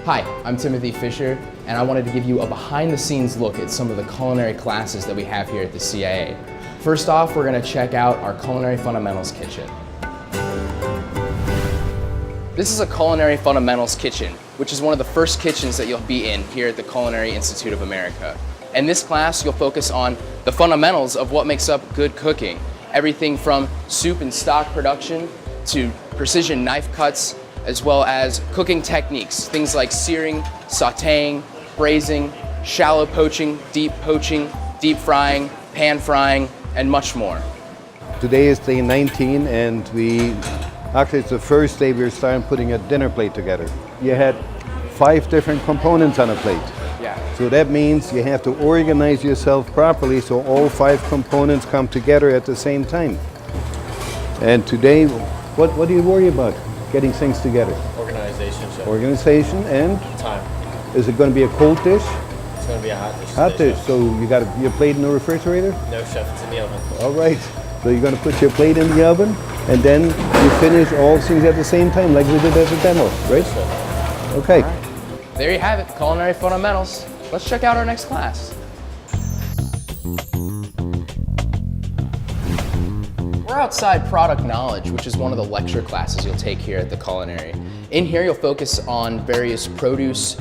Hi, I'm Timothy Fisher, and I wanted to give you a behind-the-scenes look at some of the culinary classes that we have here at the CIA. First off, we're going to check out our Culinary Fundamentals Kitchen. This is a Culinary Fundamentals Kitchen, which is one of the first kitchens that you'll be in here at the Culinary Institute of America. In this class, you'll focus on the fundamentals of what makes up good cooking. Everything from soup and stock production to precision knife cuts, as well as cooking techniques, things like searing, sauteing, braising, shallow poaching, deep frying, pan frying, and much more. Today is day 19 and actually it's the first day we're starting putting a dinner plate together. You had 5 different components on a plate. Yeah. So that means you have to organize yourself properly so all 5 components come together at the same time. And today, what do you worry about getting things together? Organization, chef. Organization and? Time. Is it going to be a cold dish? It's going to be a hot dish. Hot dish. So you got your plate in the refrigerator? No, chef, it's in the oven. All right. So you're going to put your plate in the oven and then you finish all things at the same time like we did as a demo, right? Chef. Okay. Right. There you have it, Culinary Fundamentals. Let's check out our next class. We're outside product knowledge, which is one of the lecture classes you'll take here at the Culinary. In here, you'll focus on various produce,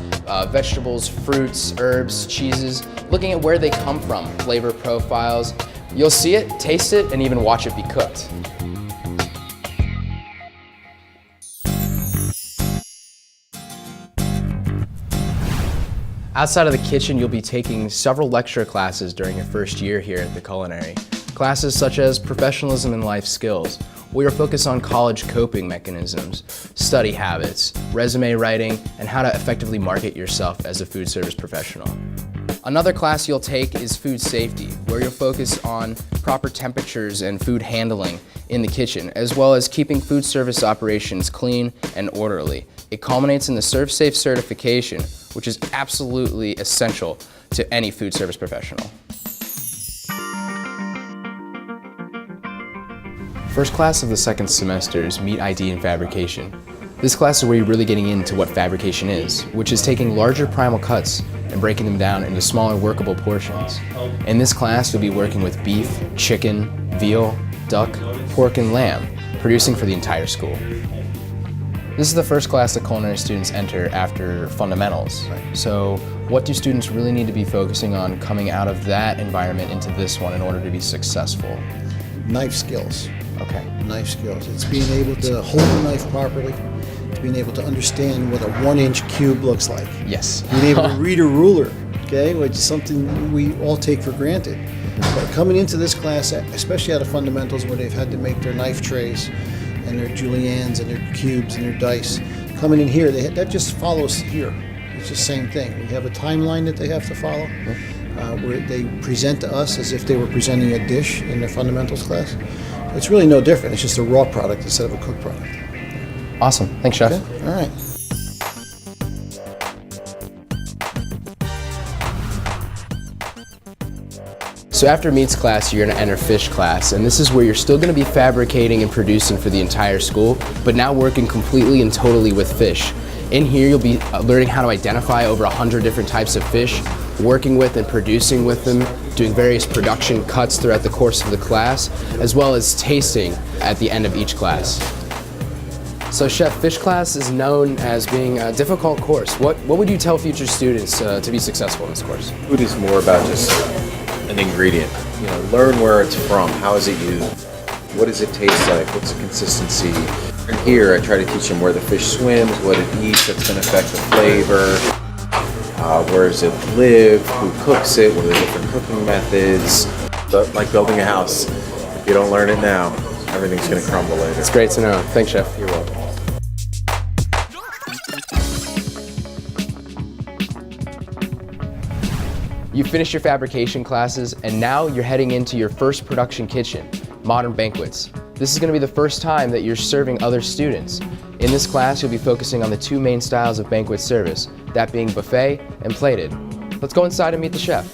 vegetables, fruits, herbs, cheeses, looking at where they come from, flavor profiles. You'll see it, taste it, and even watch it be cooked. Outside of the kitchen, you'll be taking several lecture classes during your first year here at the Culinary. Classes such as Professionalism and Life Skills, where you'll focus on college coping mechanisms, study habits, resume writing, and how to effectively market yourself as a food service professional. Another class you'll take is Food Safety, where you'll focus on proper temperatures and food handling in the kitchen, as well as keeping food service operations clean and orderly. It culminates in the ServSafe certification, which is absolutely essential to any food service professional. First class of the second semester is Meat ID and Fabrication. This class is where you're really getting into what fabrication is, which is taking larger primal cuts and breaking them down into smaller workable portions. In this class, you'll be working with beef, chicken, veal, duck, pork, and lamb, producing for the entire school. This is the first class that culinary students enter after fundamentals. So what do students really need to be focusing on coming out of that environment into this one in order to be successful? Knife skills. Okay. Knife skills. It's being able to hold the knife properly. It's being able to understand what a 1-inch cube looks like. Yes. Being able to read a ruler, okay, which is something we all take for granted. But coming into this class, especially out of fundamentals where they've had to make their knife trays and their juliennes and their cubes and their dice, coming in here, that just follows here. It's the same thing. We have a timeline that they have to follow, where they present to us as if they were presenting a dish in their fundamentals class. It's really no different. It's just a raw product instead of a cooked product. Awesome. Thanks, Chef. Okay? All right. So after meats class, you're going to enter fish class, and this is where you're still going to be fabricating and producing for the entire school, but now working completely and totally with fish. In here, you'll be learning how to identify over 100 different types of fish, working with and producing with them, doing various production cuts throughout the course of the class, as well as tasting at the end of each class. So Chef, fish class is known as being a difficult course. What would you tell future students to be successful in this course? Food is more about just an ingredient. You know, learn where it's from, how is it used, what does it taste like, what's the consistency. And here I try to teach them where the fish swims, what it eats, that's going to affect the flavor, where does it live, who cooks it, what are the different cooking methods. But like building a house, if you don't learn it now, everything's going to crumble later. It's great to know. Thanks, Chef. You're welcome. You finished your fabrication classes, and now you're heading into your first production kitchen, Modern Banquets. This is going to be the first time that you're serving other students. In this class, you'll be focusing on the 2 main styles of banquet service, that being buffet and plated. Let's go inside and meet the chef.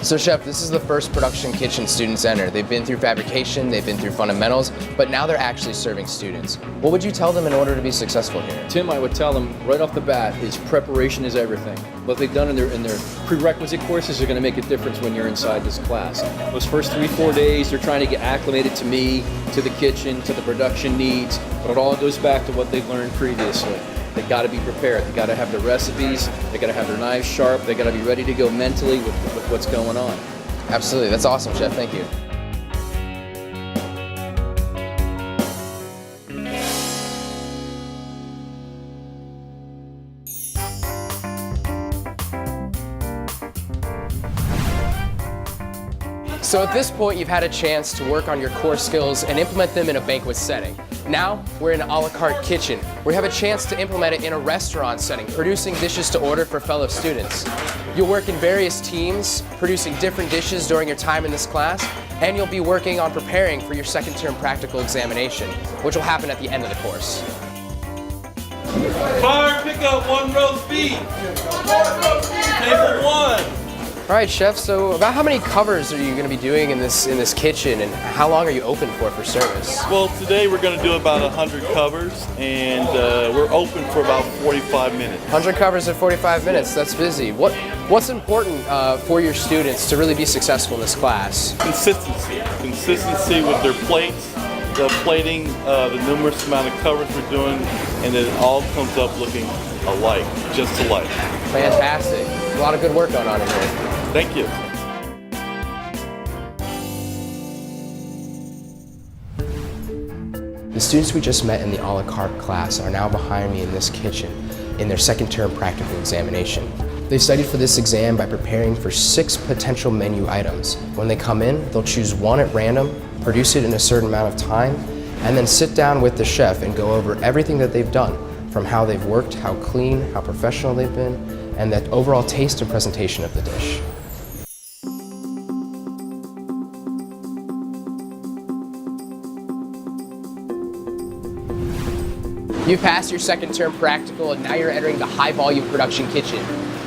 So Chef, this is the first production kitchen students enter. They've been through fabrication, they've been through fundamentals, but now they're actually serving students. What would you tell them in order to be successful here? Tim, I would tell them right off the bat is preparation is everything. What they've done in their prerequisite courses are going to make a difference when you're inside this class. Those first 3-4 days, they're trying to get acclimated to me, to the kitchen, to the production needs, but it all goes back to what they've learned previously. They got to be prepared. They got to have the recipes. They got to have their knives sharp. They got to be ready to go mentally with what's going on. Absolutely, that's awesome, Chef. Thank you. So at this point, you've had a chance to work on your core skills and implement them in a banquet setting. Now, we're in an a la carte kitchen, where you have a chance to implement it in a restaurant setting, producing dishes to order for fellow students. You'll work in various teams, producing different dishes during your time in this class, and you'll be working on preparing for your second term practical examination, which will happen at the end of the course. Fire pickup, 1 roast beef. Table 1. All right, Chef, so about how many covers are you going to be doing in this kitchen, and how long are you open for service? Well, today we're going to do about 100 covers, and we're open for about 45 minutes. 100 covers in 45 minutes, that's busy. What's important for your students to really be successful in this class? Consistency. Consistency with their plates, the plating, the numerous amount of covers we're doing, and then it all comes up looking alike, just alike. Fantastic. A lot of good work going on in here. Thank you. The students we just met in the a la carte class are now behind me in this kitchen in their second term practical examination. They studied for this exam by preparing for 6 potential menu items. When they come in, they'll choose one at random, produce it in a certain amount of time, and then sit down with the chef and go over everything that they've done, from how they've worked, how clean, how professional they've been, and the overall taste and presentation of the dish. You passed your second term practical, and now you're entering the high volume production kitchen.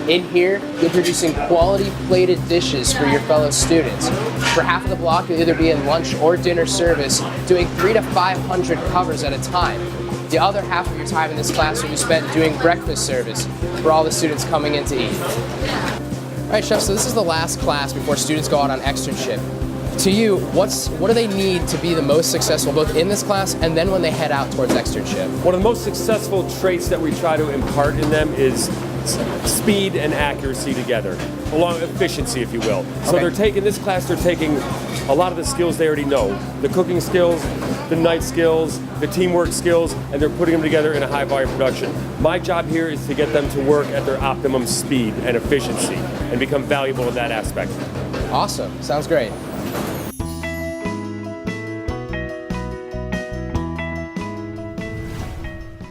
In here, you're producing quality plated dishes for your fellow students. For half of the block, you'll either be in lunch or dinner service, doing 300 to 500 covers at a time. The other half of your time in this class will be spent doing breakfast service for all the students coming in to eat. All right, Chef, so this is the last class before students go out on externship. To you, what do they need to be the most successful, both in this class and then when they head out towards externship? One of the most successful traits that we try to impart in them is speed and accuracy together, along with efficiency, if you will. So they're taking this class, they're taking a lot of the skills they already know, the cooking skills, the knife skills, the teamwork skills, and they're putting them together in a high volume production. My job here is to get them to work at their optimum speed and efficiency and become valuable in that aspect. Awesome, sounds great.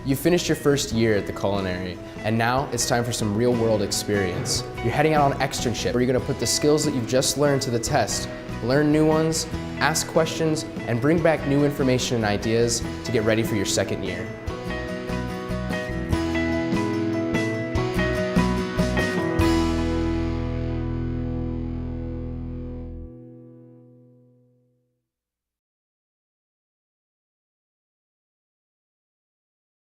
You finished your first year at the Culinary, and now it's time for some real-world experience. You're heading out on externship, where you're going to put the skills that you've just learned to the test, learn new ones, ask questions, and bring back new information and ideas to get ready for your second year.